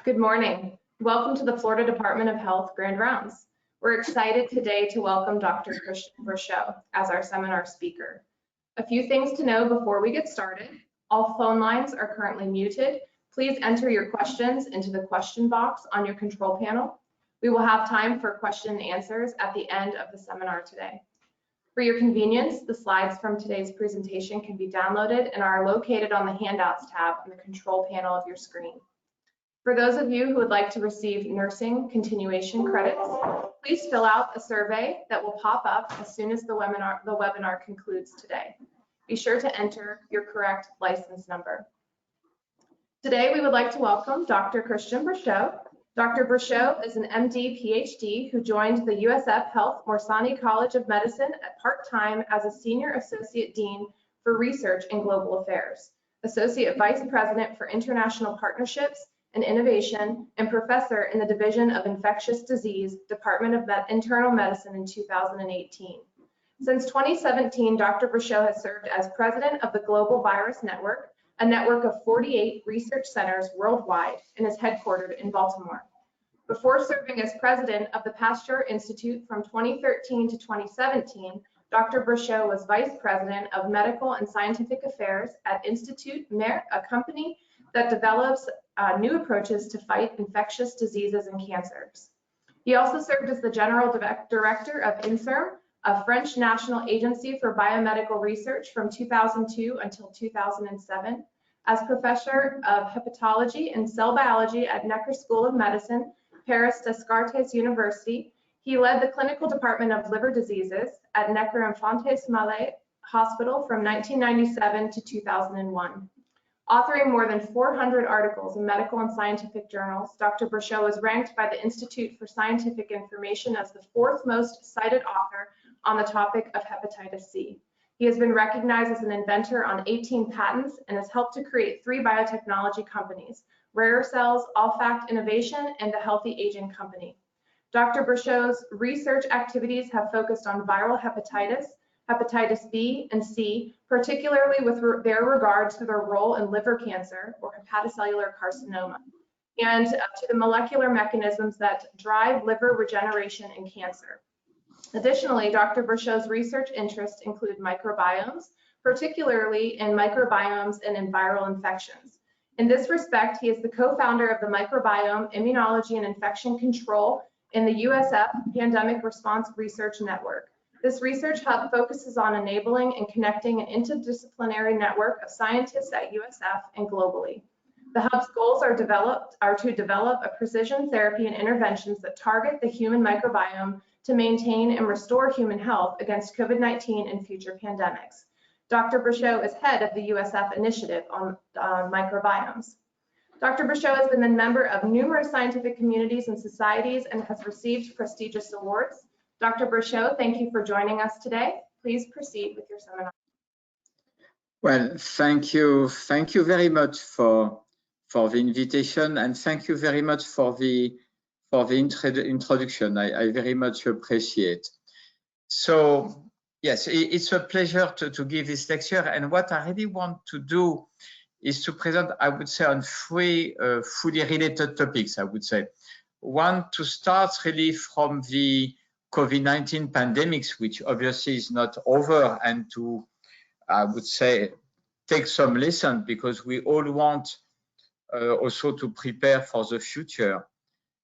Good morning. Welcome to the Florida Department of Health Grand Rounds. We're excited today to welcome Dr. Christian Brichot as our seminar speaker. A few things to know before we get started. All phone lines are currently muted. Please enter your questions into the question box on your control panel. We will have time for question and answers at the end of the seminar today. For your convenience, the slides from today's presentation can be downloaded and are located on the Handouts tab on the control panel of your screen. For those of you who would like to receive nursing continuation credits, please fill out a survey that will pop up as soon as the webinar concludes today. Be sure to enter your correct license number. Today, we would like to welcome Dr. Christian Brichot. Dr. Brichot is an MD, PhD who joined the USF Health Morsani College of Medicine at part-time as a Senior Associate Dean for Research and Global Affairs, Associate Vice President for International Partnerships and Innovation, and Professor in the Division of Infectious Disease, Department of Internal Medicine in 2018. Since 2017, Dr. Brichot has served as President of the Global Virus Network, a network of 48 research centers worldwide, and is headquartered in Baltimore. Before serving as President of the Pasteur Institute from 2013 to 2017, Dr. Brichot was Vice President of Medical and Scientific Affairs at Institut Merck, a company that develops new approaches to fight infectious diseases and cancers. He also served as the General Director of INSERM, a French national agency for biomedical research from 2002 until 2007, as Professor of Hepatology and Cell Biology at Necker School of Medicine, Paris Descartes University. He led the Clinical Department of Liver Diseases at Necker Infantes Malais Hospital from 1997 to 2001. Authoring more than 400 articles in medical and scientific journals, Dr. Brichot was ranked by the Institute for Scientific Information as the 4th most cited author on the topic of hepatitis C. He has been recognized as an inventor on 18 patents and has helped to create 3 biotechnology companies, Rare Cells, Allfact Innovation, and the Healthy Aging Company. Dr. Brichot's research activities have focused on viral hepatitis, hepatitis B and C, particularly with their regard to their role in liver cancer or hepatocellular carcinoma, and to the molecular mechanisms that drive liver regeneration in cancer. Additionally, Dr. Brichot's research interests include microbiomes, particularly in microbiomes and in viral infections. In this respect, he is the co-founder of the Microbiome Immunology and Infection Control in the USF Pandemic Response Research Network. This research hub focuses on enabling and connecting an interdisciplinary network of scientists at USF and globally. The hub's goals are to develop a precision therapy and interventions that target the human microbiome to maintain and restore human health against COVID-19 and future pandemics. Dr. Brichot is head of the USF initiative on microbiomes. Dr. Brichot has been a member of numerous scientific communities and societies and has received prestigious awards. Dr. Brichot, thank you for joining us today. Please proceed with your seminar. Well, thank you very much for the invitation, and thank you very much for the introduction. I very much appreciate. So yes, it's a pleasure to give this lecture, and what I really want to do is to present, I would say, on 3 fully related topics. I would say one, to start really from the COVID-19 pandemics, which obviously is not over, and to, I would say, take some lessons, because we all want also to prepare for the future.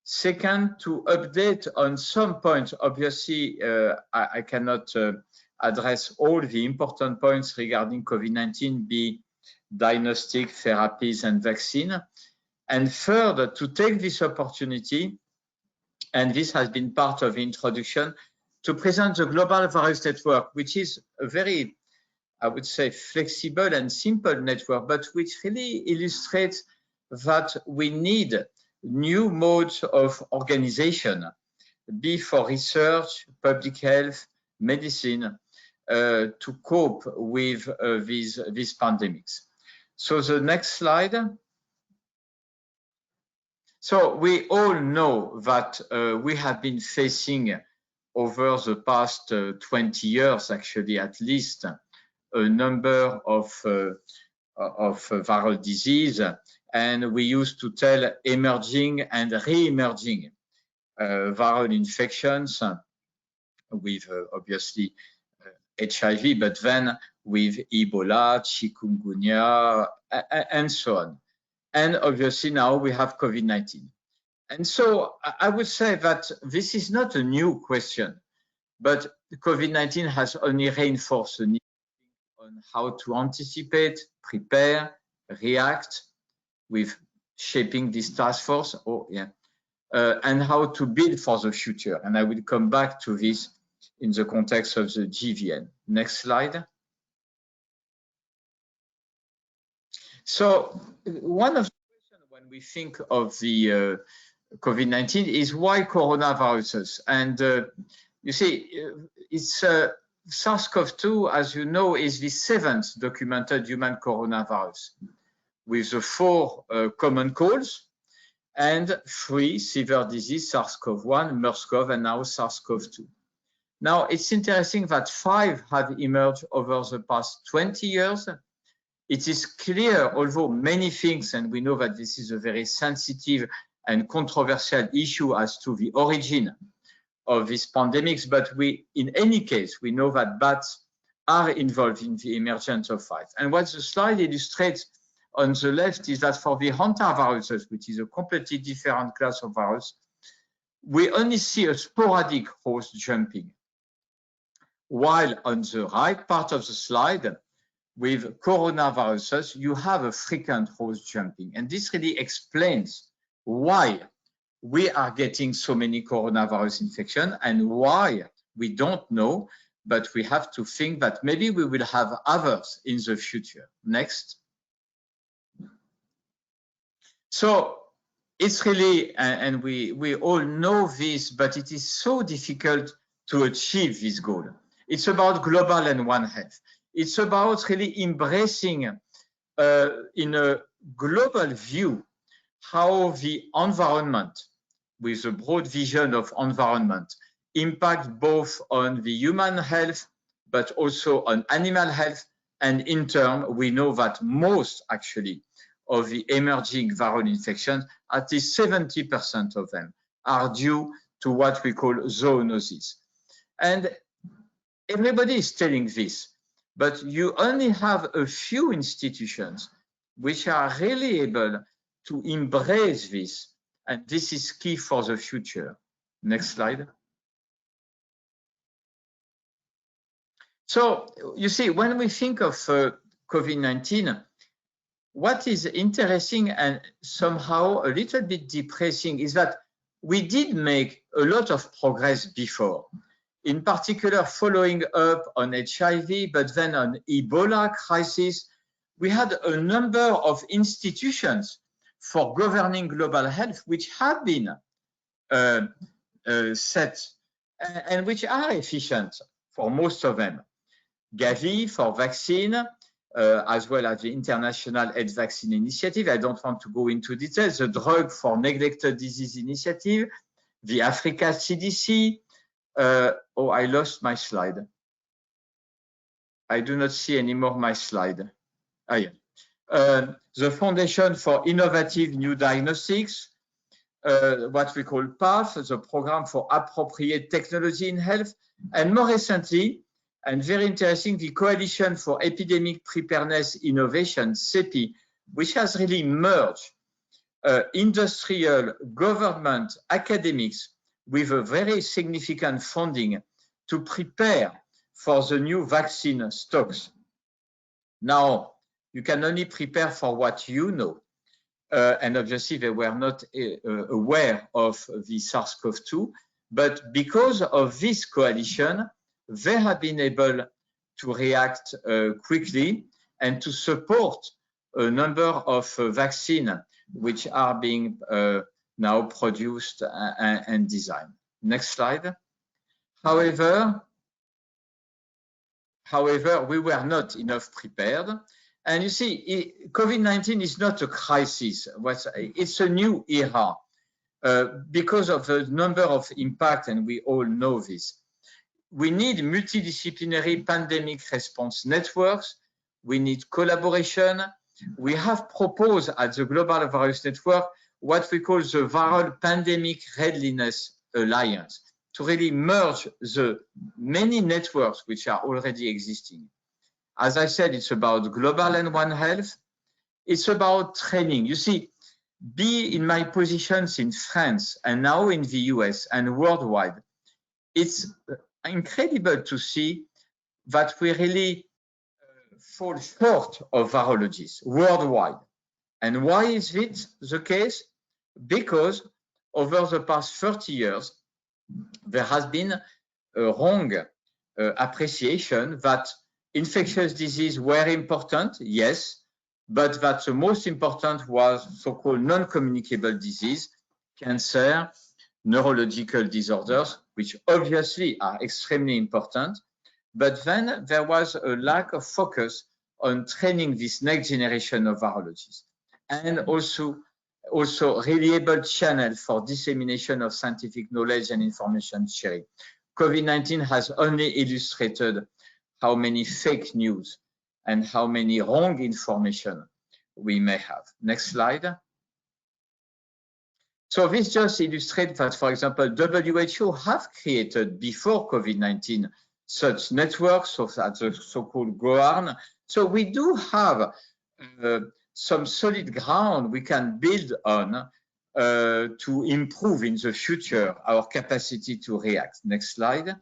Second, to update on some points. Obviously, I cannot address all the important points regarding COVID-19, be diagnostic, therapies, and vaccine. And third, to take this opportunity, and this has been part of the introduction, to present the Global Virus Network, which is a very, I would say, flexible and simple network, but which really illustrates that we need new modes of organization, be for research, public health, medicine, to cope with these pandemics. So the next slide. So we all know that we have been facing over the past 20 years, actually, at least, a number of viral disease, and we used to tell emerging and re-emerging viral infections with obviously HIV, but then with Ebola, chikungunya, and so on. And obviously now we have COVID-19. And so I would say that this is not a new question, but COVID-19 has only reinforced the need on how to anticipate, prepare, react with shaping this task force, and how to build for the future. And I will come back to this in the context of the GVN. Next slide. So one of the questions when we think of the COVID-19 is why coronaviruses? And you see, it's SARS-CoV-2, as you know, is the 7th documented human coronavirus with the 4 common colds and 3 severe disease, SARS-CoV-1, MERS-CoV, and now SARS-CoV-2. Now, it's interesting that 5 have emerged over the past 20 years. It is clear, although many things, and we know that this is a very sensitive and controversial issue as to the origin of these pandemics, but in any case, we know that bats are involved in the emergence of 5. And what the slide illustrates on the left is that for the hantaviruses, which is a completely different class of virus, we only see a sporadic host jumping. While on the right part of the slide, with coronaviruses, you have a frequent host jumping. And this really explains why we are getting so many coronavirus infections and why we don't know, but we have to think that maybe we will have others in the future. Next. So it's really, and we all know this, but it is so difficult to achieve this goal. It's about global and One Health. It's about really embracing in a global view how the environment, with a broad vision of environment, impact both on the human health, but also on animal health. And in turn, we know that most actually of the emerging viral infections, at least 70% of them, are due to what we call zoonosis. And everybody is telling this, but you only have a few institutions which are really able to embrace this. And this is key for the future. Next slide. So you see, when we think of COVID-19, what is interesting and somehow a little bit depressing is that we did make a lot of progress before, in particular following up on HIV, but then on Ebola crisis. We had a number of institutions for governing global health which have been set and which are efficient for most of them. Gavi for vaccine, as well as the International AIDS Vaccine Initiative. I don't want to go into details. The Drug for Neglected Disease Initiative, the Africa CDC. Oh, I lost my slide. I do not see anymore my slide. Ah, yeah. The Foundation for Innovative New Diagnostics, what we call PATH, the Program for Appropriate Technology in Health, and more recently, and very interesting, the Coalition for Epidemic Preparedness Innovation, CEPI, which has really merged industrial, government, academics with a very significant funding to prepare for the new vaccine stocks. Now, you can only prepare for what you know. And obviously, they were not aware of the SARS-CoV-2. But because of this coalition, they have been able to react quickly and to support a number of vaccines which are being now produced and designed. Next slide. However, we were not enough prepared. And you see, COVID-19 is not a crisis. It's a new era because of the number of impact, and we all know this. We need multidisciplinary pandemic response networks. We need collaboration. we have proposed at the Global Virus Network what we call the Viral Pandemic Readiness Alliance, to really merge the many networks which are already existing. As I said, it's about global and One Health. It's about training. You see, be in my positions in France and now in the US and worldwide, it's incredible to see that we really fall short of virologists worldwide. And why is it the case? Because over the past 30 years, there has been a wrong appreciation that infectious disease were important, yes, but that the most important was so-called non-communicable disease, cancer, neurological disorders, which obviously are extremely important. But then there was a lack of focus on training this next generation of virologists, and also reliable channel for dissemination of scientific knowledge and information sharing. COVID-19 has only illustrated how many fake news and how many wrong information we may have. Next slide. So this just illustrates that, for example, WHO have created before COVID-19 such networks, so that's the so-called GOARN. So we do have some solid ground we can build on to improve in the future our capacity to react. Next slide.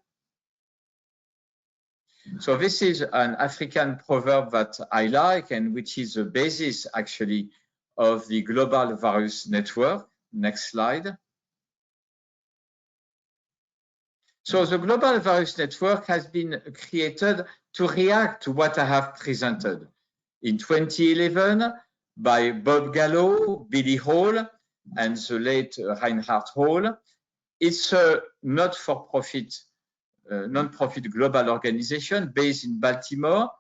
So this is an African proverb that I like and which is the basis actually of the Global Virus Network. Next slide. So the Global Virus Network has been created to react to what I have presented in 2011 by Bob Gallo, Billy Hall, and the late Reinhard Hall. It's a not-for-profit, non-profit global organization based in Baltimore,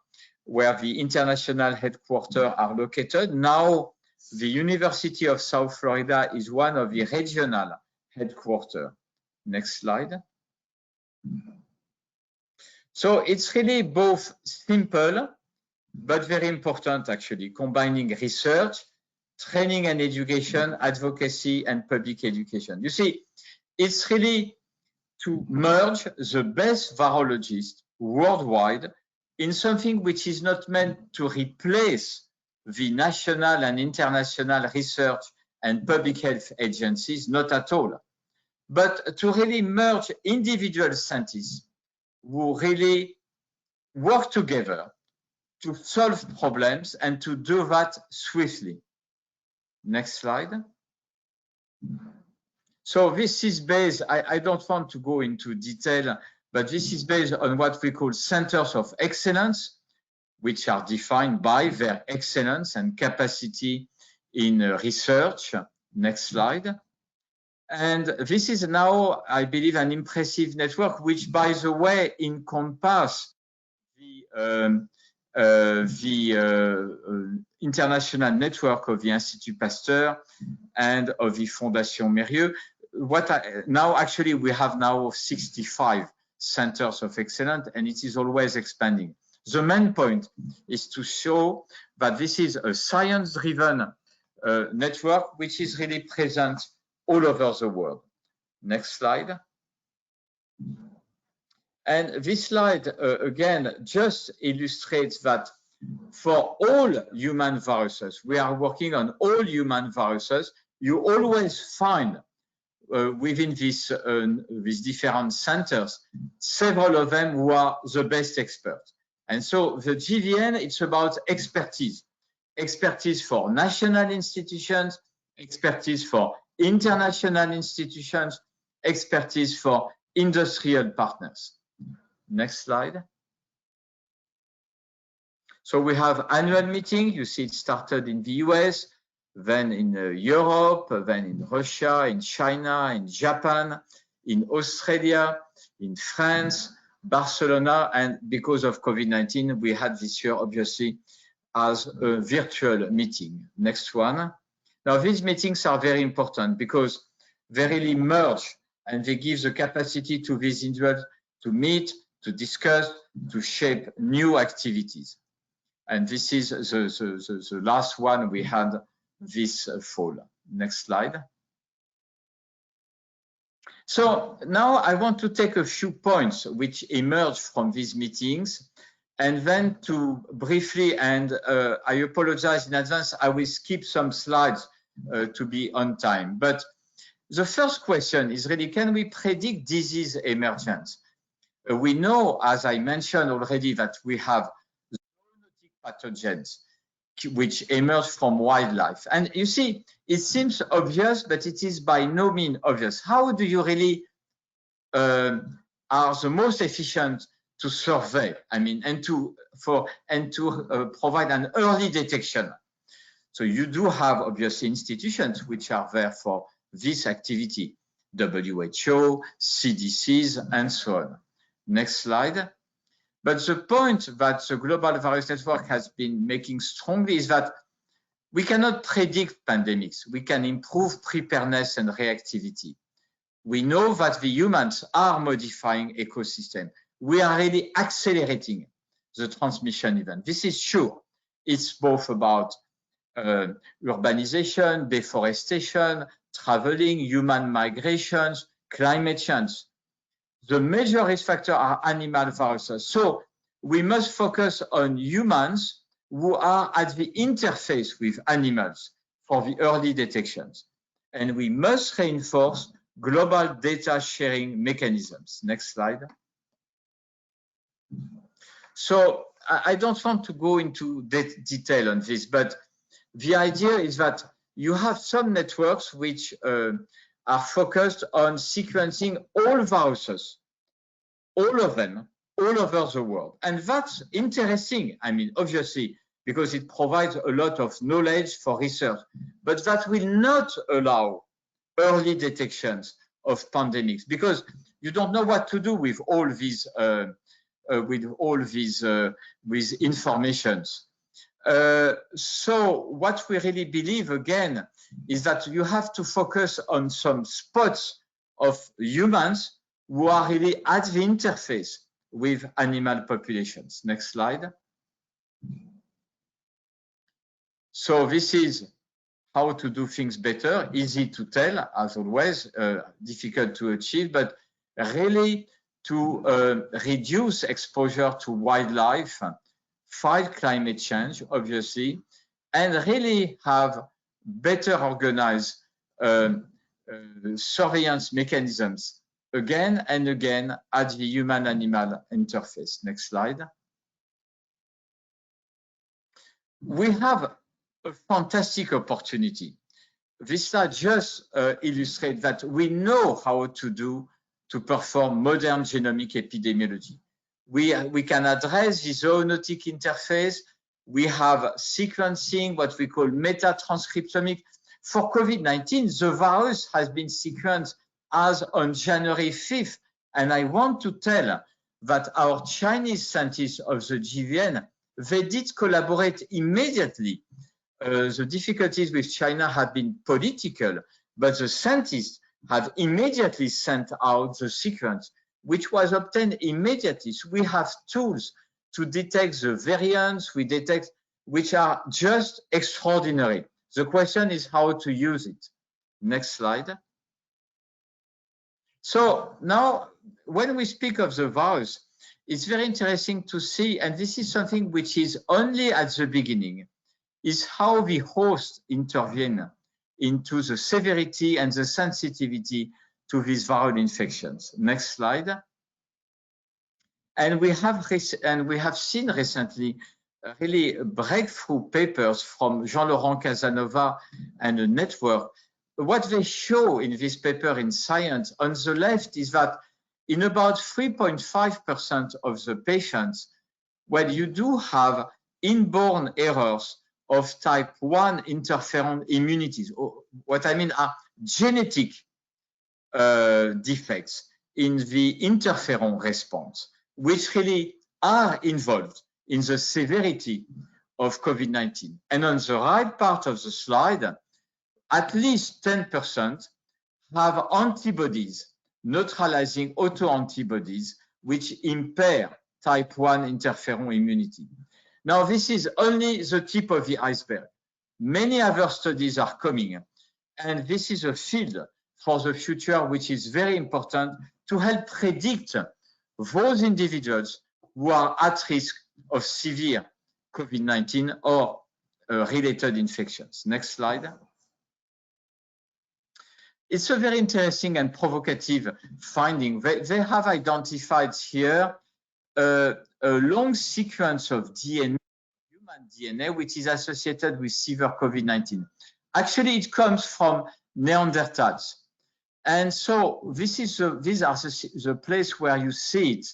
where the international headquarters are located. Now, the University of South Florida is one of the regional headquarters. Next slide. So it's really both simple, but very important actually, combining research, training and education, advocacy, and public education. You see, it's really to merge the best virologists worldwide in something which is not meant to replace the national and international research and public health agencies, not at all, but to really merge individual scientists who really work together to solve problems and to do that swiftly. Next slide. So this is based, I don't want to go into detail, but this is based on what we call centers of excellence, which are defined by their excellence and capacity in research. Next slide. And this is now, I believe, an impressive network, which, by the way, encompasses the international network of the Institut Pasteur and of the Fondation Mérieux. Now, actually, we have now 65 centers of excellence, and it is always expanding. The main point is to show that this is a science-driven network, which is really present all over the world. Next slide. And this slide, again, just illustrates that for all human viruses, we are working on all human viruses. You always find within these different centers, several of them who are the best experts. And so the GVN, it's about expertise. Expertise for national institutions, expertise for international institutions, expertise for industrial partners. Next slide. So we have annual meeting. You see it started in the US, then in Europe, then in Russia, in China, in Japan, in Australia, in France, Barcelona, and because of COVID-19, we had this year, obviously, as a virtual meeting. Next one. Now, these meetings are very important because they really merge and they give the capacity to these individuals to meet, to discuss, to shape new activities. And this is the last one we had this fall. Next slide. So now I want to take a few points which emerged from these meetings, and then to briefly, and I apologize in advance, I will skip some slides to be on time. But the first question is really, can we predict disease emergence? We know, as I mentioned already, that we have zoonotic pathogens which emerge from wildlife. And you see, it seems obvious, but it is by no means obvious. How do you really are the most efficient to survey? I mean, and to provide an early detection. So you do have obviously institutions which are there for this activity: WHO, CDCs, and so on. Next slide. But the point that the Global Virus Network has been making strongly is that we cannot predict pandemics. We can improve preparedness and reactivity. We know that the humans are modifying ecosystem. We are really accelerating the transmission event. This is sure. It's both about urbanization, deforestation, traveling, human migrations, climate change. The major risk factors are animal viruses. So we must focus on humans who are at the interface with animals for the early detections. And we must reinforce global data sharing mechanisms. Next slide. So I don't want to go into detail on this, but the idea is that you have some networks which are focused on sequencing all viruses, all of them, all over the world. And that's interesting, I mean, obviously, because it provides a lot of knowledge for research, but that will not allow early detections of pandemics, because you don't know what to do with all these with informations. So what we really believe, again, is that you have to focus on some spots of humans who are really at the interface with animal populations. Next slide. So this is how to do things better, easy to tell, as always, difficult to achieve, but really to reduce exposure to wildlife, fight climate change, obviously, and really have better organized surveillance mechanisms again and again at the human-animal interface. Next slide. We have a fantastic opportunity. This slide just illustrates that we know how to perform modern genomic epidemiology. We can address the zoonotic interface. We have sequencing, what we call metatranscriptomic. For COVID-19, the virus has been sequenced as on January 5th. And I want to tell that our Chinese scientists of the GVN, they did collaborate immediately. The difficulties with China have been political, but the scientists have immediately sent out the sequence, which was obtained immediately. So we have tools to detect the variants we detect, which are just extraordinary. The question is how to use it. Next slide. So now, when we speak of the virus, it's very interesting to see, and this is something which is only at the beginning, is how the host intervene into the severity and the sensitivity to these viral infections. Next slide. And we have seen recently really breakthrough papers from Jean-Laurent Casanova and a network. What they show in this paper in Science on the left is that in about 3.5% of the patients, where you do have inborn errors of type 1 interferon immunities. What I mean are genetic defects in the interferon response, which really are involved in the severity of COVID-19. And on the right part of the slide, at least 10% have antibodies, neutralizing autoantibodies, which impair type 1 interferon immunity. Now, this is only the tip of the iceberg. Many other studies are coming, and this is a field for the future which is very important to help predict those individuals who are at risk of severe COVID-19 or related infections. Next slide. It's a very interesting and provocative finding. They have identified here a long sequence of DNA, human DNA, which is associated with severe COVID-19. Actually, it comes from Neanderthals. And so these are the place where you see it,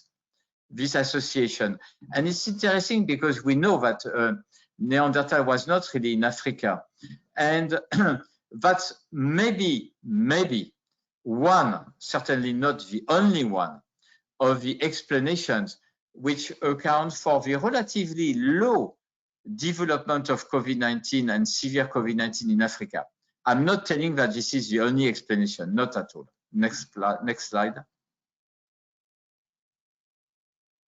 this association. And it's interesting because we know that Neanderthal was not really in Africa. And that's maybe one, certainly not the only one, of the explanations which account for the relatively low development of COVID-19 and severe COVID-19 in Africa. I'm not telling that this is the only explanation, not at all. Next slide.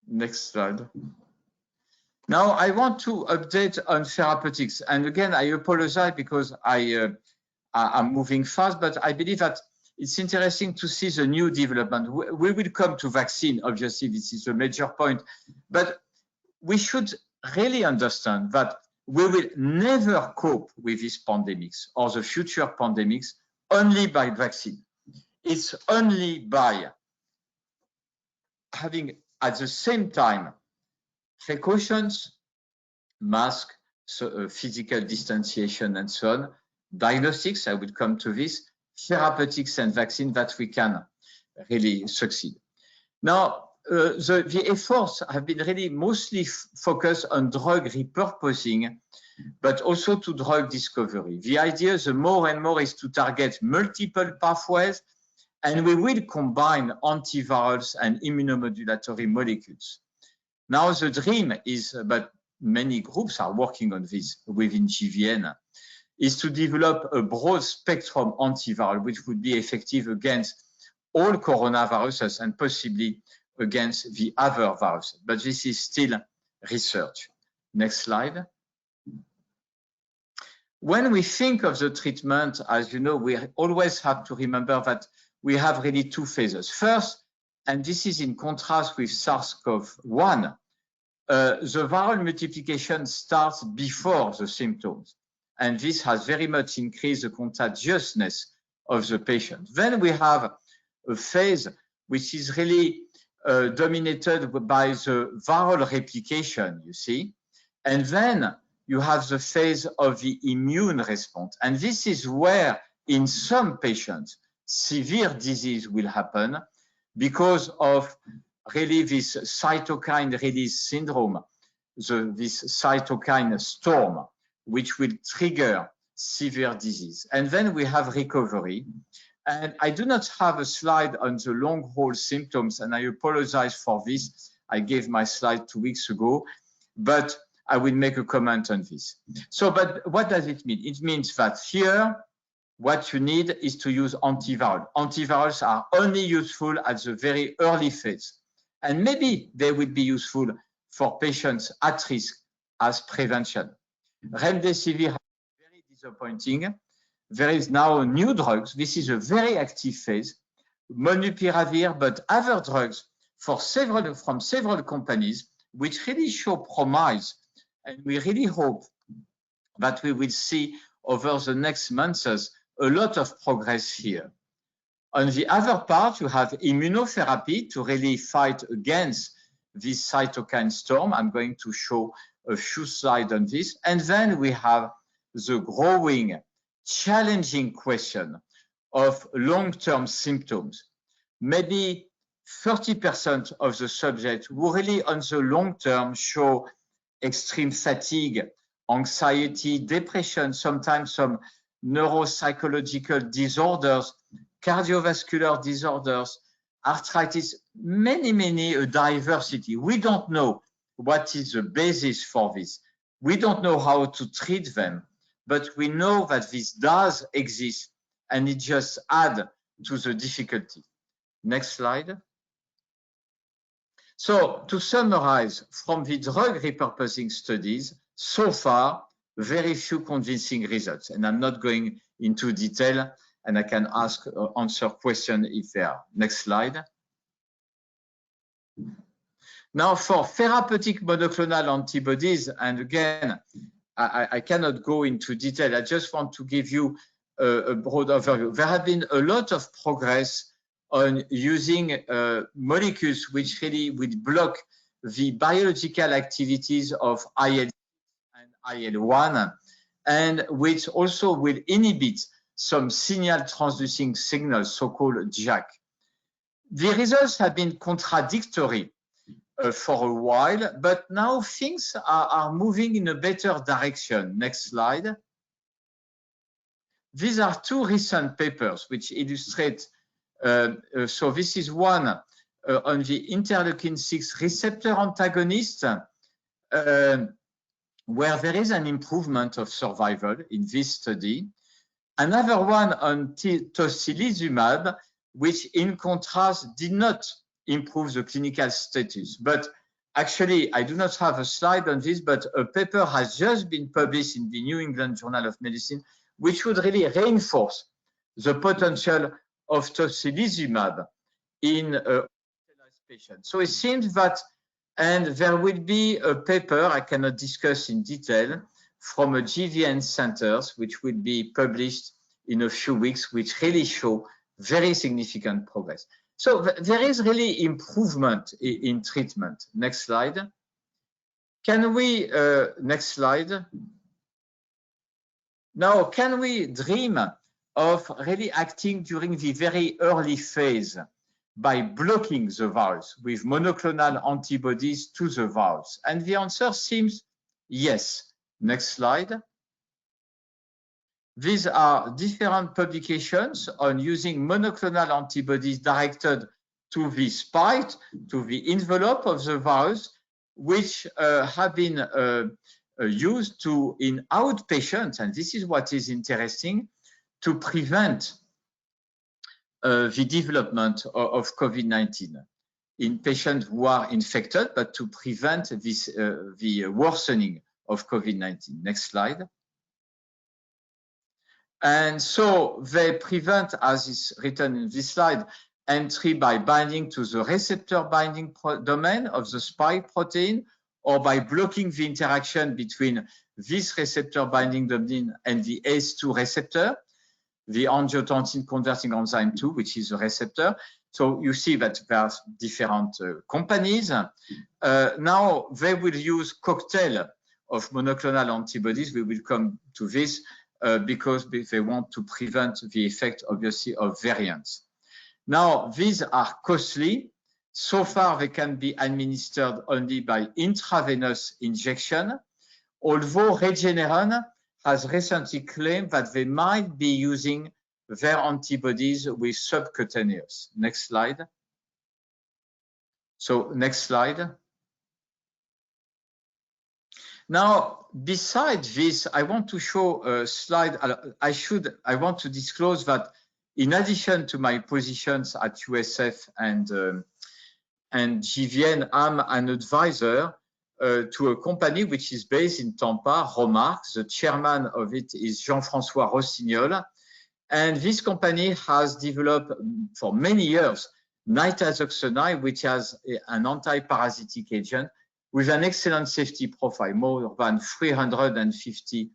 Next slide. Now I want to update on therapeutics. And again, I apologize because I'm moving fast, but I believe that it's interesting to see the new development. We will come to vaccine, obviously, this is a major point, but we should really understand that we will never cope with these pandemics or the future pandemics only by vaccine. It's only by having at the same time precautions, mask, physical distanciation and so on, diagnostics, I will come to this, therapeutics and vaccine that we can really succeed. Now, the efforts have been really mostly focused on drug repurposing, but also to drug discovery. The idea, the more and more, is to target multiple pathways, and we will combine antivirals and immunomodulatory molecules. Now, the dream is, but many groups are working on this within GVN, is to develop a broad spectrum antiviral which would be effective against all coronaviruses and possibly against the other viruses. But this is still research. Next slide. When we think of the treatment, as you know, we always have to remember that we have really two phases. First, and this is in contrast with SARS-CoV-1, the viral multiplication starts before the symptoms. And this has very much increased the contagiousness of the patient. Then we have a phase which is really dominated by the viral replication, you see. And then you have the phase of the immune response. And this is where, in some patients, severe disease will happen because of really this cytokine release syndrome, this cytokine storm, which will trigger severe disease. And then we have recovery. And I do not have a slide on the long haul symptoms, and I apologize for this. I gave my slide 2 weeks ago, but I will make a comment on this. So, but what does it mean? It means that here, what you need is to use antiviral. Antivirals are only useful at the very early phase. And maybe they will be useful for patients at risk as prevention. Remdesivir is very disappointing. There is now new drugs. This is a very active phase. Molnupiravir, but other drugs from several companies, which really show promise. And we really hope that we will see over the next months a lot of progress here. On the other part, you have immunotherapy to really fight against this cytokine storm. I'm going to show a few slides on this. And then we have the growing, challenging question of long-term symptoms. Maybe 30% of the subjects who really on the long term show extreme fatigue, anxiety, depression, sometimes some neuropsychological disorders, cardiovascular disorders, arthritis, many diversity. We don't know what is the basis for this. We don't know how to treat them, but we know that this does exist and it just adds to the difficulty. Next slide. So to summarize, from the drug repurposing studies, so far, very few convincing results. And I'm not going into detail, and I can answer questions if there are. Next slide. Now for therapeutic monoclonal antibodies, and again, I cannot go into detail. I just want to give you a broad overview. There have been a lot of progress on using molecules which really would block the biological activities of IL-6 and IL-1, and which also will inhibit some signal transducing signals, so-called JAK. The results have been contradictory for a while, but now things are moving in a better direction. Next slide. These are two recent papers which illustrate, so this is one on the interleukin-6 receptor antagonist, where there is an improvement of survival in this study. Another one on tocilizumab, which in contrast did not improve the clinical status. But actually, I do not have a slide on this, but a paper has just been published in the New England Journal of Medicine, which would really reinforce the potential of tocilizumab in patients. So it seems that, and there will be a paper I cannot discuss in detail from a GVN centers, which will be published in a few weeks, which really show very significant progress. So there is really improvement in treatment. Next slide. Can we, next slide. Now, can we dream of really acting during the very early phase by blocking the virus with monoclonal antibodies to the virus? And the answer seems yes. Next slide. These are different publications on using monoclonal antibodies directed to the spike, to the envelope of the virus, which have been used in outpatients, and this is what is interesting, to prevent the development of COVID-19 in patients who are infected, but to prevent this, the worsening of COVID-19. Next slide. And so they prevent, as is written in this slide, entry by binding to the receptor binding domain of the spike protein, or by blocking the interaction between this receptor binding domain and the ACE2 receptor, the angiotensin converting enzyme 2, which is a receptor. So you see that there are different companies. Now they will use cocktail of monoclonal antibodies. We will come to this because they want to prevent the effect, obviously, of variants. Now, these are costly. So far, they can be administered only by intravenous injection, although Regeneron has recently claimed that they might be using their antibodies with subcutaneous. Next slide. So next slide. Now, besides this, I want to show a slide. I want to disclose that in addition to my positions at USF and GVN, I'm an advisor to a company which is based in Tampa, Romark. The chairman of it is Jean-François Rossignol. And this company has developed for many years nitazoxanide, which has an anti-parasitic agent with an excellent safety profile. More than 350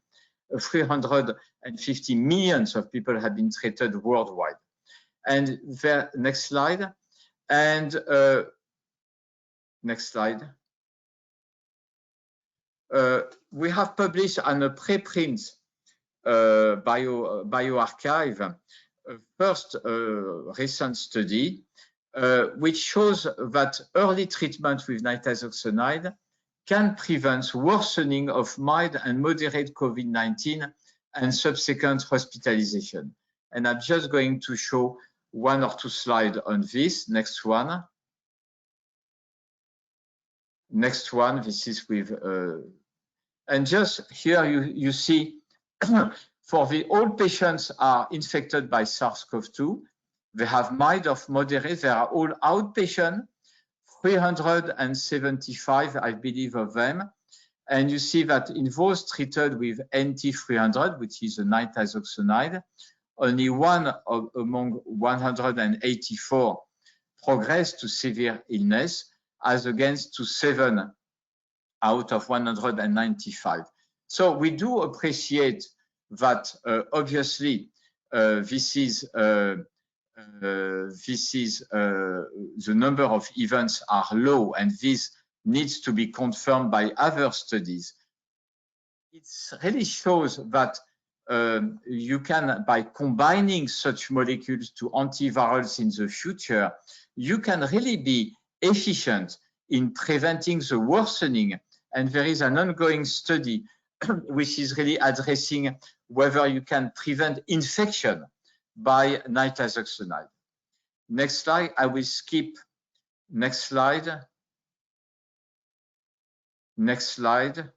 millions of people have been treated worldwide. And next slide. And next slide. We have published on a preprint bioarchive first recent study which shows that early treatment with nitazoxanide can prevent worsening of mild and moderate COVID-19 and subsequent hospitalization. And I'm just going to show one or two slides on this. Next one. Next one, this is with, and just here you see for the all patients are infected by SARS-CoV-2. They have mild or moderate, they are all outpatient. 375, I believe, of them. And you see that in those treated with NT300, which is a nitazoxanide, only one among 184 progressed to severe illness, as against to 7 out of 195. So we do appreciate that obviously this is the number of events are low, and this needs to be confirmed by other studies. It really shows that you can, by combining such molecules to antivirals in the future, you can really be efficient in preventing the worsening. And there is an ongoing study which is really addressing whether you can prevent infection by nitazoxanide. Next slide, I will skip. Next slide. Next slide.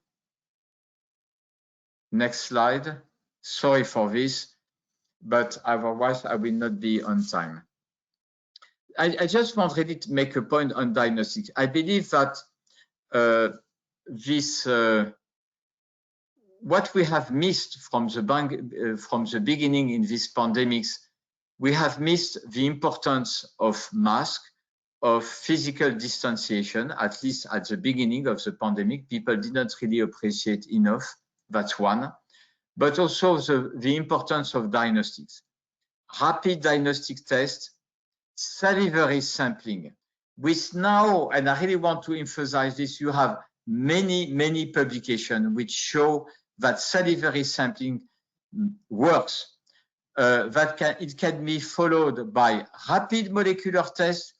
Next slide. Sorry for this, but otherwise I will not be on time. I just want really to make a point on diagnostics. I believe that what we have missed from the beginning in these pandemics, we have missed the importance of masks, of physical distanciation, at least at the beginning of the pandemic. People did not really appreciate enough. That's one. But also the importance of diagnostics. Rapid diagnostic tests, salivary sampling, which now, and I really want to emphasize this, you have many publications which show that salivary sampling works. It can be followed by rapid molecular tests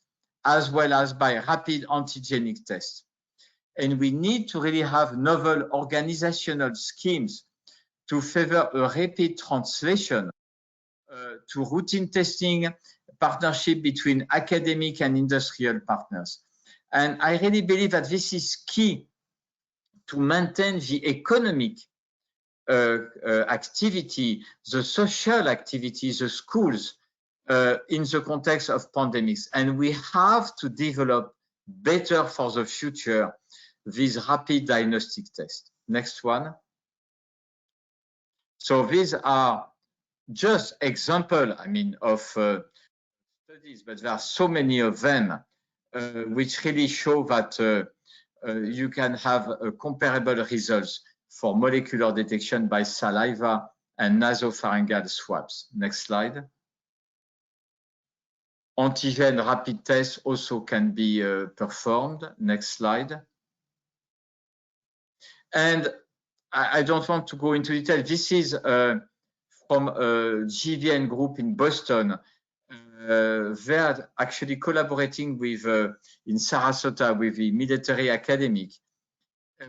as well as by rapid antigenic tests. And we need to really have novel organizational schemes to favor a rapid translation to routine testing, partnership between academic and industrial partners. And I really believe that this is key to maintain the economic activity, the social activity, the schools in the context of pandemics. And we have to develop better for the future these rapid diagnostic tests. Next one. So these are just example, I mean, of studies, but there are so many of them which really show that you can have comparable results for molecular detection by saliva and nasopharyngeal swabs. Next slide. Antigen rapid tests also can be performed. Next slide. And I don't want to go into detail. This is from a GVN group in Boston. They are actually collaborating with, in Sarasota, with the military academic.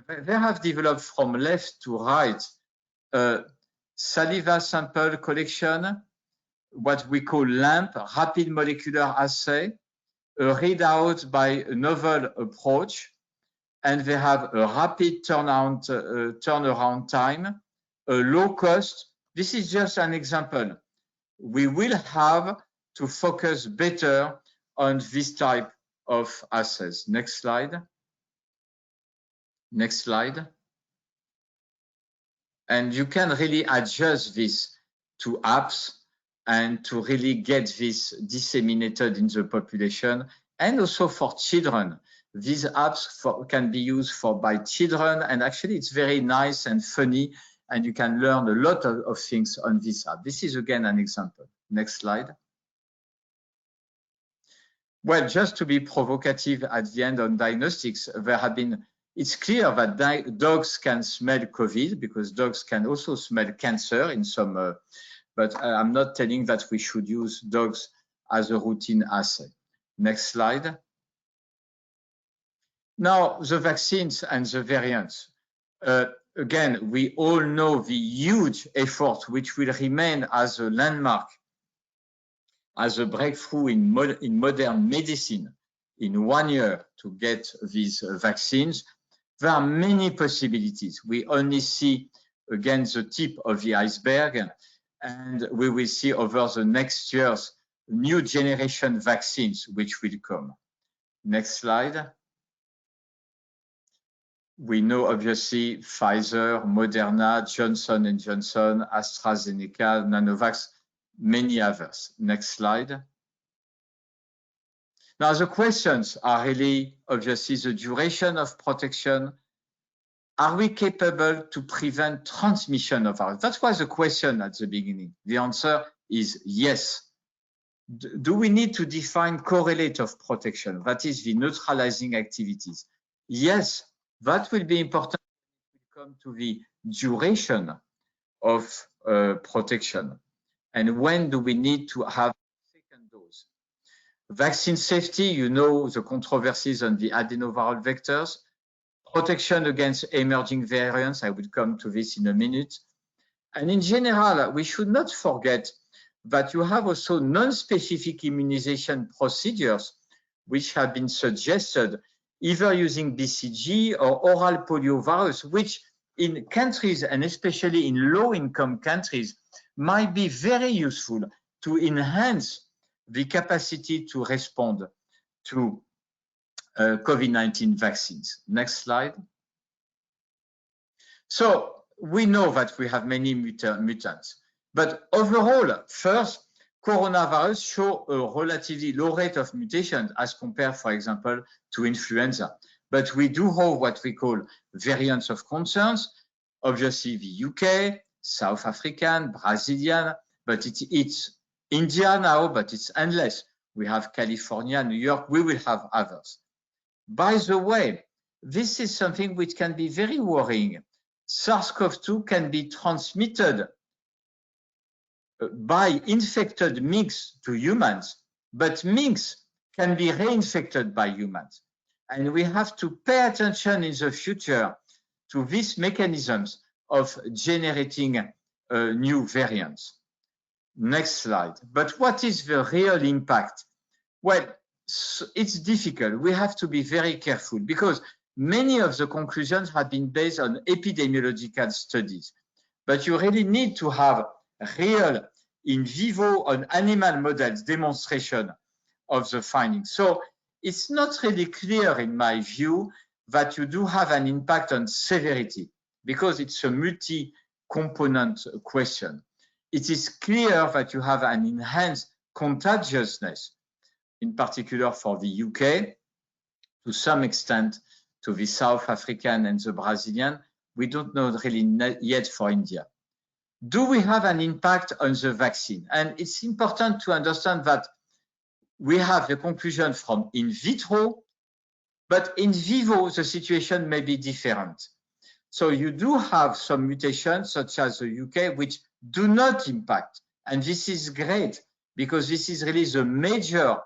They have developed from left to right saliva sample collection, what we call LAMP, rapid molecular assay, a readout by a novel approach, and they have a rapid turnaround time, a low cost. This is just an example. We will have to focus better on this type of assays. Next slide. Next slide. And you can really adjust this to apps and to really get this disseminated in the population, and also for children. These apps can be used by children, and actually it's very nice and funny, and you can learn a lot of things on this app. This is again an example. Next slide. Well, just to be provocative at the end on diagnostics, it's clear that dogs can smell COVID, because dogs can also smell cancer in some, but I'm not telling that we should use dogs as a routine assay. Next slide. Now, the vaccines and the variants. Again, we all know the huge effort which will remain as a landmark, as a breakthrough in modern medicine in 1 year to get these vaccines. There are many possibilities. We only see, again, the tip of the iceberg, and we will see over the next years new generation vaccines which will come. Next slide. We know obviously Pfizer, Moderna, Johnson & Johnson, AstraZeneca, Nanovax, many others. Next slide. Now the questions are really obviously the duration of protection. Are we capable to prevent transmission of virus? That was the question at the beginning. The answer is yes. Do we need to define correlate of protection? That is the neutralizing activities. Yes, that will be important when we come to the duration of protection. And when do we need to have a second dose? Vaccine safety, you know the controversies on the adenoviral vectors. Protection against emerging variants, I will come to this in a minute. And in general, we should not forget that you have also non-specific immunization procedures which have been suggested either using BCG or oral poliovirus, which in countries and especially in low-income countries might be very useful to enhance the capacity to respond to COVID-19 vaccines. Next slide. So we know that we have many mutants, but overall, first, coronavirus show a relatively low rate of mutations as compared, for example, to influenza. But we do have what we call variants of concerns, obviously the UK, South African, Brazilian, but it's India now, but it's endless. We have California, New York, we will have others. By the way, this is something which can be very worrying. SARS-CoV-2 can be transmitted by infected minks to humans, but minks can be reinfected by humans. And we have to pay attention in the future to these mechanisms of generating new variants. Next slide. But what is the real impact? Well, it's difficult. We have to be very careful because many of the conclusions have been based on epidemiological studies. But you really need to have real in vivo on animal models demonstration of the findings. So it's not really clear in my view that you do have an impact on severity because it's a multi-component question. It is clear that you have an enhanced contagiousness, in particular for the UK, to some extent to the South African and the Brazilian. We don't know really yet for India. Do we have an impact on the vaccine? And it's important to understand that we have the conclusion from in vitro, but in vivo, the situation may be different. So you do have some mutations, such as the UK, which do not impact. And this is great, because this is really the major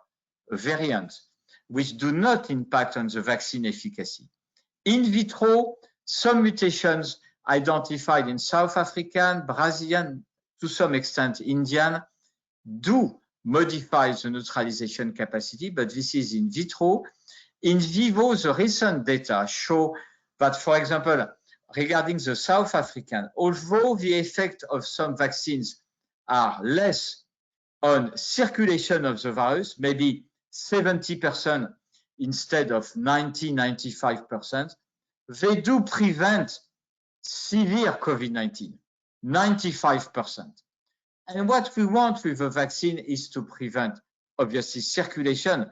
variant, which do not impact on the vaccine efficacy. In vitro, some mutations identified in South African, Brazilian, to some extent Indian, do modify the neutralization capacity, but this is in vitro. In vivo, the recent data show that, for example, regarding the South African, although the effect of some vaccines are less on circulation of the virus, maybe 70% instead of 95%, they do prevent severe COVID-19, 95%. And what we want with a vaccine is to prevent, obviously, circulation,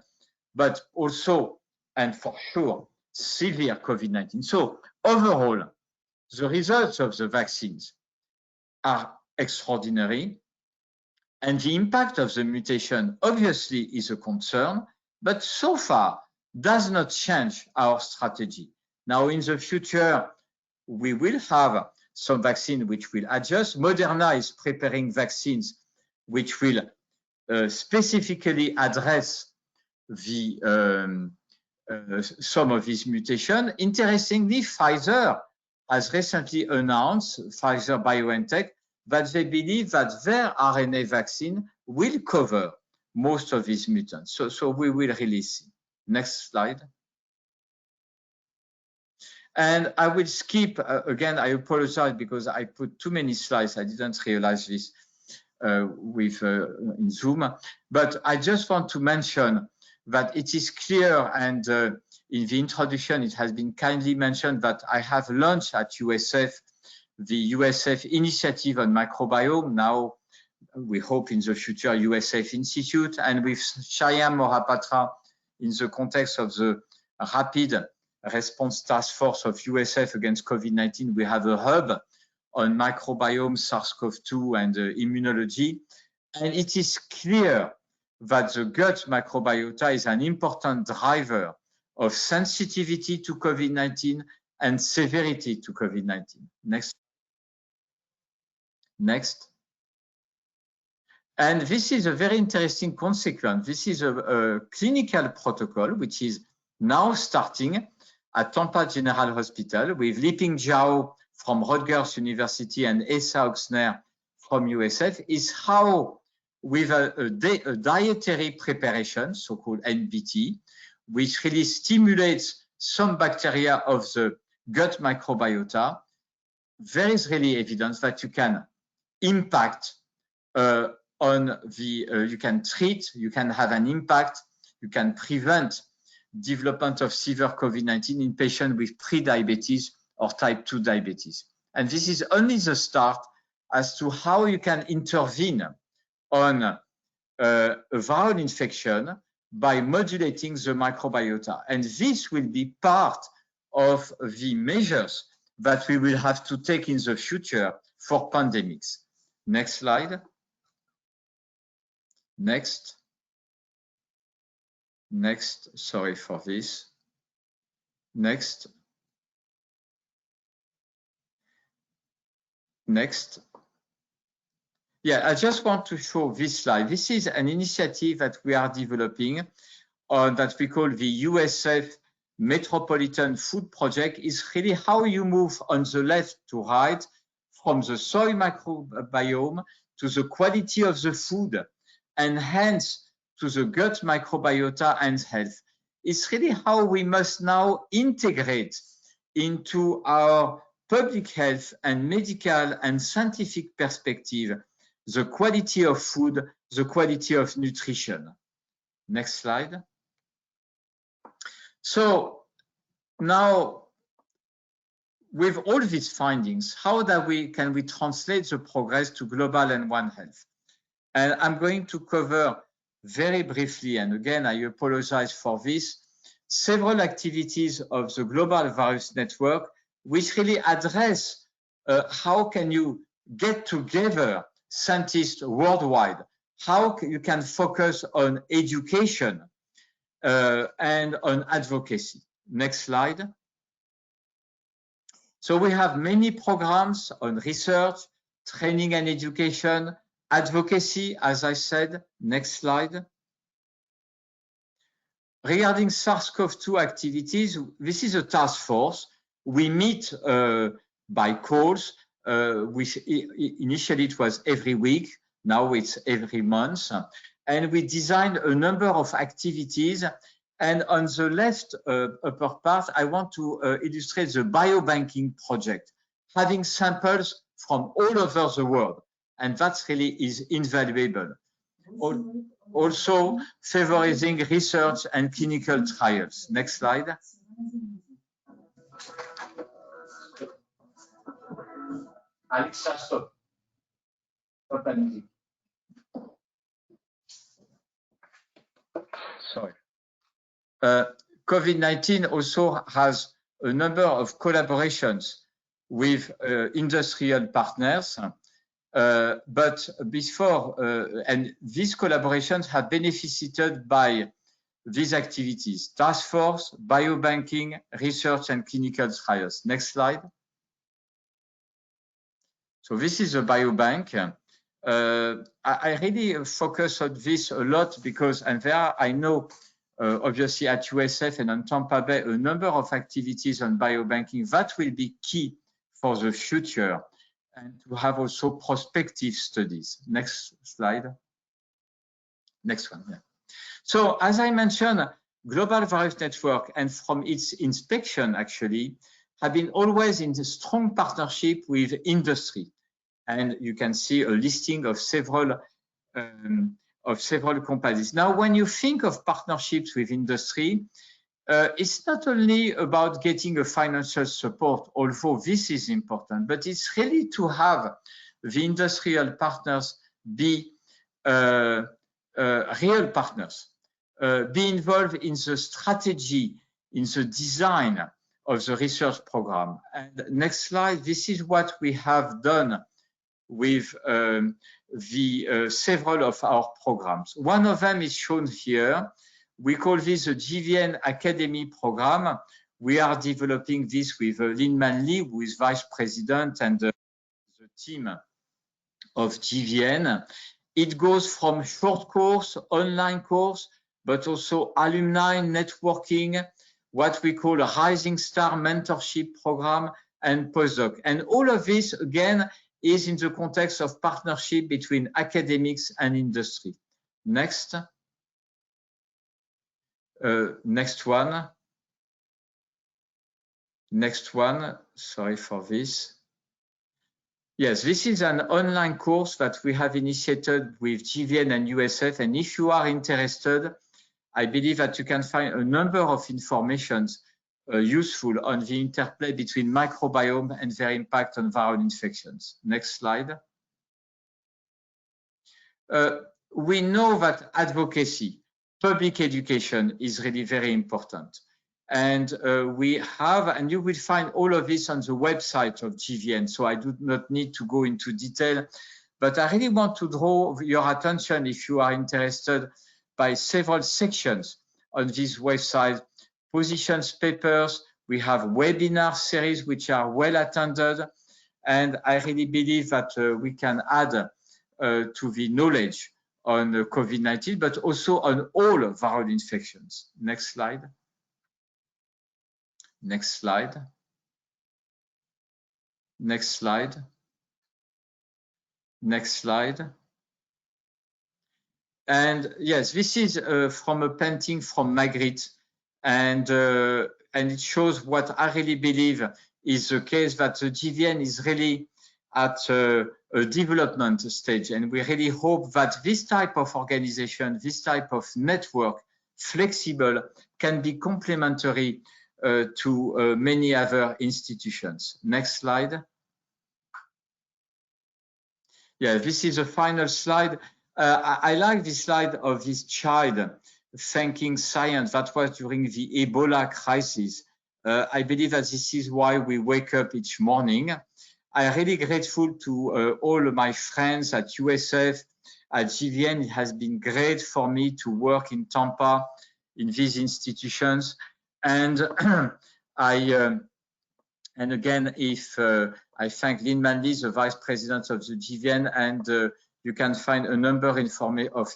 but also, and for sure, severe COVID-19. So overall, the results of the vaccines are extraordinary. And the impact of the mutation obviously is a concern, but so far does not change our strategy. Now, in the future, we will have some vaccine which will adjust. Moderna is preparing vaccines which will specifically address the some of these mutations. Interestingly, Pfizer has recently announced, Pfizer BioNTech, that they believe that their RNA vaccine will cover most of these mutants. So we will really see. Next slide. And I will skip, again, I apologize because I put too many slides. I didn't realize this in Zoom. But I just want to mention that it is clear, and in the introduction it has been kindly mentioned that I have launched at USF the USF initiative on microbiome. Now we hope in the future USF Institute, and with Shyam Mohapatra in the context of the rapid response task force of USF against COVID-19, we have a hub on microbiome, SARS-CoV-2 and immunology. And it is clear that the gut microbiota is an important driver of sensitivity to COVID-19 and severity to COVID-19. Next. And this is a very interesting consequence. This is a clinical protocol which is now starting at Tampa General Hospital with Liping Zhao from Rutgers University and Esa Oxner from USF, is how with a dietary preparation, so-called NBT, which really stimulates some bacteria of the gut microbiota, there is really evidence that you can impact on the, you can treat, you can have an impact, you can prevent development of severe COVID-19 in patients with pre-diabetes or type 2 diabetes. And this is only the start as to how you can intervene on a viral infection by modulating the microbiota. And this will be part of the measures that we will have to take in the future for pandemics. Next slide. Next, sorry for this. Next. Yeah, I just want to show this slide. This is an initiative that we are developing that we call the USF Metropolitan Food Project. Is really how you move on the left to right from the soil microbiome to the quality of the food, and hence to the gut microbiota and health. It's really how we must now integrate into our public health and medical and scientific perspective the quality of food, the quality of nutrition. Next slide. So now, with all these findings, how can we translate the progress to global and One Health? And I'm going to cover very briefly, and again, I apologize for this, several activities of the Global Virus Network, which really address how can you get together scientists worldwide, how you can focus on education and on advocacy. Next slide. So we have many programs on research, training and education, advocacy, as I said. Next slide. Regarding SARS-CoV-2 activities, this is a task force. We meet by calls. Initially, it was every week. Now it's every month. And we designed a number of activities. And on the left upper part, I want to illustrate the biobanking project, having samples from all over the world. And that really is invaluable. Also favoring research and clinical trials. Next slide. Alexa, stop. Sorry. COVID-19 also has a number of collaborations with industrial partners. But before, and these collaborations have benefited by these activities: task force, biobanking, research, and clinical trials. Next slide. So this is a biobank. I really focus on this a lot because, and there I know, obviously at USF and on Tampa Bay, a number of activities on biobanking that will be key for the future, and to have also prospective studies. Next slide. Next one. Yeah. So as I mentioned, Global Virus Network, and from its inspection actually, have been always in a strong partnership with industry. And you can see a listing of several of several companies. Now, when you think of partnerships with industry, it's not only about getting a financial support, although this is important, but it's really to have the industrial partners be real partners, be involved in the strategy, in the design of the research program. And next slide, this is what we have done with several of our programs. One of them is shown here. We call this the GVN Academy program. We are developing this with Lin Manli, who is Vice President and the team of GVN. It goes from short course, online course, but also alumni networking, what we call a Rising Star mentorship program, and postdoc. And all of this, again, is in the context of partnership between academics and industry. Next. Next one. Next one. Sorry for this. Yes, this is an online course that we have initiated with GVN and USF. And if you are interested, I believe that you can find a number of informations useful on the interplay between microbiome and their impact on viral infections. Next slide. We know that advocacy, public education is really very important. And we have, and you will find all of this on the website of GVN, so I do not need to go into detail, but I really want to draw your attention, if you are interested, by several sections on this website. Positions papers, we have webinar series which are well attended, and I really believe that we can add to the knowledge on COVID-19, but also on all viral infections. Next slide. Next slide. Next slide. Next slide. And yes, this is from a painting from Magritte, and it shows what I really believe is the case, that the GVN is really at a development stage, and we really hope that this type of organization, this type of network, flexible, can be complementary to many other institutions. Next slide. Yeah, this is the final slide. I like this slide of this child thanking science. That was during the Ebola crisis. I believe that this is why we wake up each morning. I'm really grateful to all my friends at USF, at GVN. It has been great for me to work in Tampa in these institutions. And and again, I thank Lin Manli, the Vice President of the GVN, and you can find a number of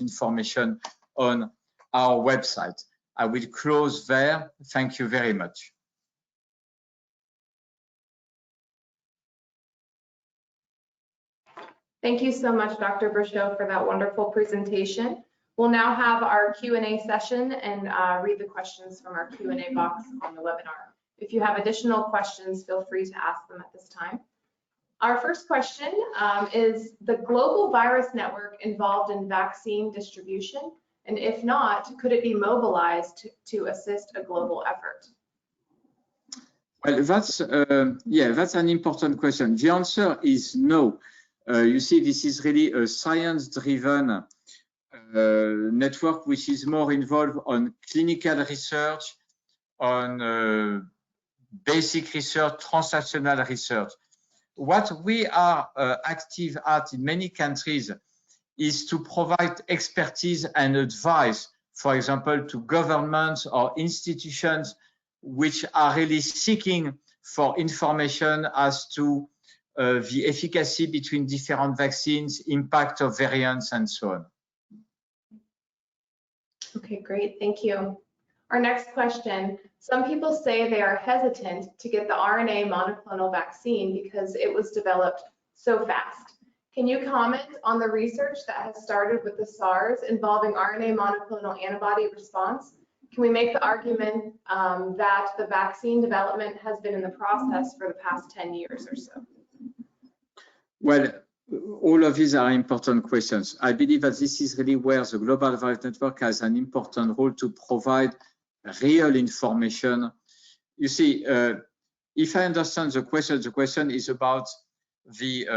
information on our website. I will close there. Thank you very much. Thank you so much, Dr. Brichot, for that wonderful presentation. We'll now have our Q&A session and read the questions from our Q&A box on the webinar. If you have additional questions, feel free to ask them at this time. Our first question is the global virus network involved in vaccine distribution? And if not, could it be mobilized to assist a global effort? Well, that's an important question. The answer is no. You see, this is really a science-driven network which is more involved on clinical research, on basic research, transactional research. What we are active at in many countries is to provide expertise and advice, for example, to governments or institutions which are really seeking for information as to the efficacy between different vaccines, impact of variants, and so on. Okay, great, thank you. Our next question, some people say they are hesitant to get the RNA monoclonal vaccine because it was developed so fast. Can you comment on the research that has started with the SARS involving RNA monoclonal antibody response? Can we make the argument that the vaccine development has been in the process for the past 10 years or so? Well, all of these are important questions. I believe that this is really where the Global Virus Network has an important role to provide real information. You see, if I understand the question is about the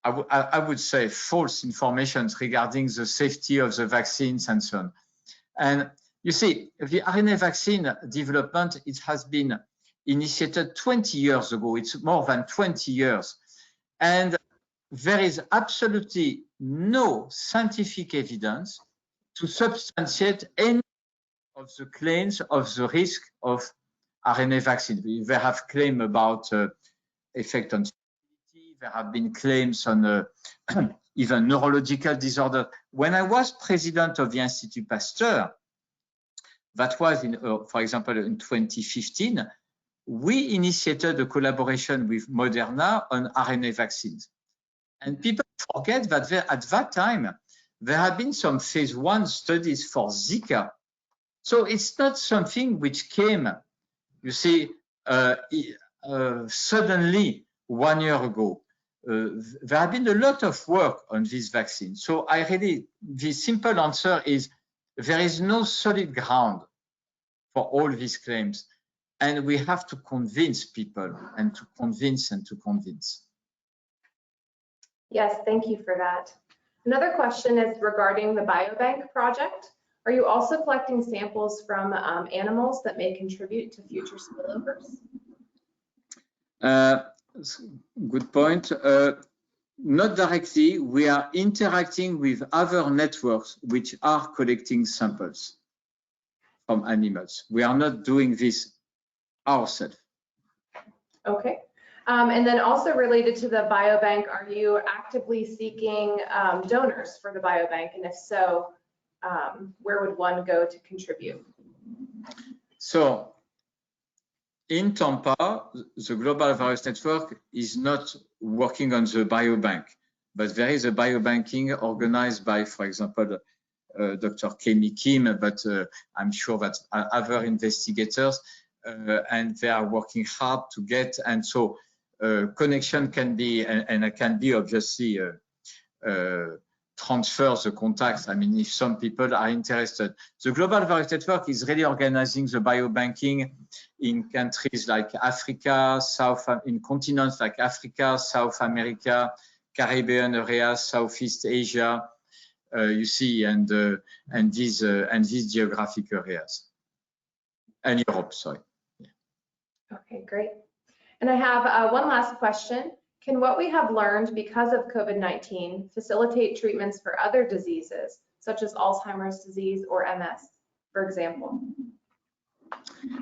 I would say false information regarding the safety of the vaccines and so on. And you see, the RNA vaccine development, it has been initiated 20 years ago. It's more than 20 years. And there is absolutely no scientific evidence to substantiate any of the claims of the risk of RNA vaccine. They have claims about effect on fertility. There have been claims on even neurological disorder. When I was president of the Institut Pasteur, that was, for example, in 2015, we initiated a collaboration with Moderna on RNA vaccines. And people forget that at that time, there had been some phase 1 studies for Zika. So it's not something which came, you see, suddenly 1 year ago. There have been a lot of work on this vaccine. So the simple answer is there is no solid ground for all these claims. And we have to convince people and to convince. Yes, thank you for that. Another question is regarding the biobank project. Are you also collecting samples from animals that may contribute to future spillovers? Good point. Not directly. We are interacting with other networks which are collecting samples from animals. We are not doing this ourselves. Okay. And then also related to the biobank, are you actively seeking donors for the biobank? And if so, where would one go to contribute? So in Tampa, the Global Virus Network is not working on the biobank, but there is a biobanking organized by, for example, Dr. Kemi Kim, but I'm sure that other investigators, and they are working hard to get, and so connection can be, and it can be obviously transfer the contacts. I mean, if some people are interested. The Global Virus Network is really organizing the biobanking in countries like Africa, in continents like Africa, South America, Caribbean areas, Southeast Asia, you see, and these geographic areas, and Europe, sorry. Yeah. Okay, great. And I have one last question. Can what we have learned because of COVID-19 facilitate treatments for other diseases, such as Alzheimer's disease or MS, for example?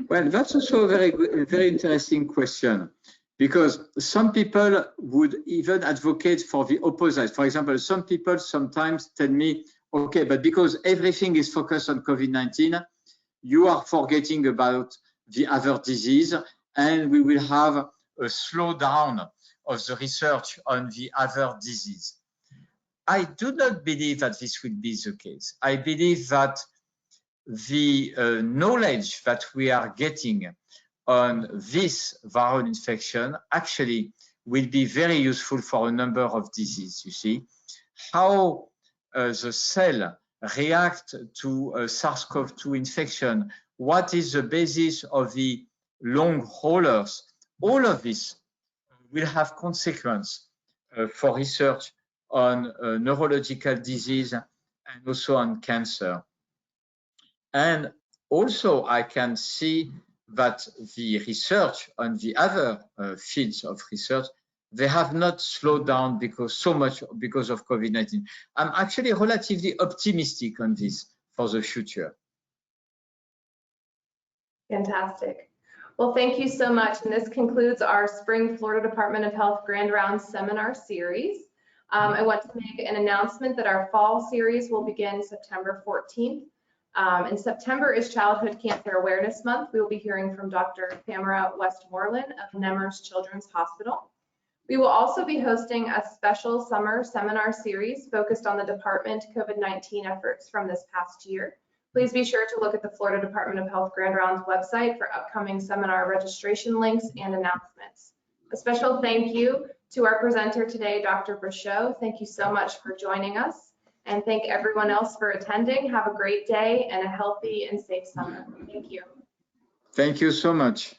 Well, that's also a very interesting question, because some people would even advocate for the opposite. For example, some people sometimes tell me, okay, but because everything is focused on COVID-19, you are forgetting about the other disease, and we will have a slowdown of the research on the other disease. I do not believe that this will be the case. I believe that the knowledge that we are getting on this viral infection actually will be very useful for a number of diseases. You see, how the cell react to SARS-CoV-2 infection, what is the basis of the long haulers, all of this will have consequence for research on neurological disease and also on cancer. And also I can see that the research on the other fields of research, they have not slowed down so much because of COVID-19. I'm actually relatively optimistic on this for the future. Fantastic. Well, thank you so much. And this concludes our Spring Florida Department of Health Grand Rounds seminar series. I want to make an announcement that our fall series will begin September 14th. In September is Childhood Cancer Awareness Month. We will be hearing from Dr. Tamara Westmoreland of Nemours Children's Hospital. We will also be hosting a special summer seminar series focused on the department COVID-19 efforts from this past year. Please be sure to look at the Florida Department of Health Grand Rounds website for upcoming seminar registration links and announcements. A special thank you to our presenter today, Dr. Brichot. Thank you so much for joining us. And thank everyone else for attending. Have a great day and a healthy and safe summer. Thank you. Thank you so much.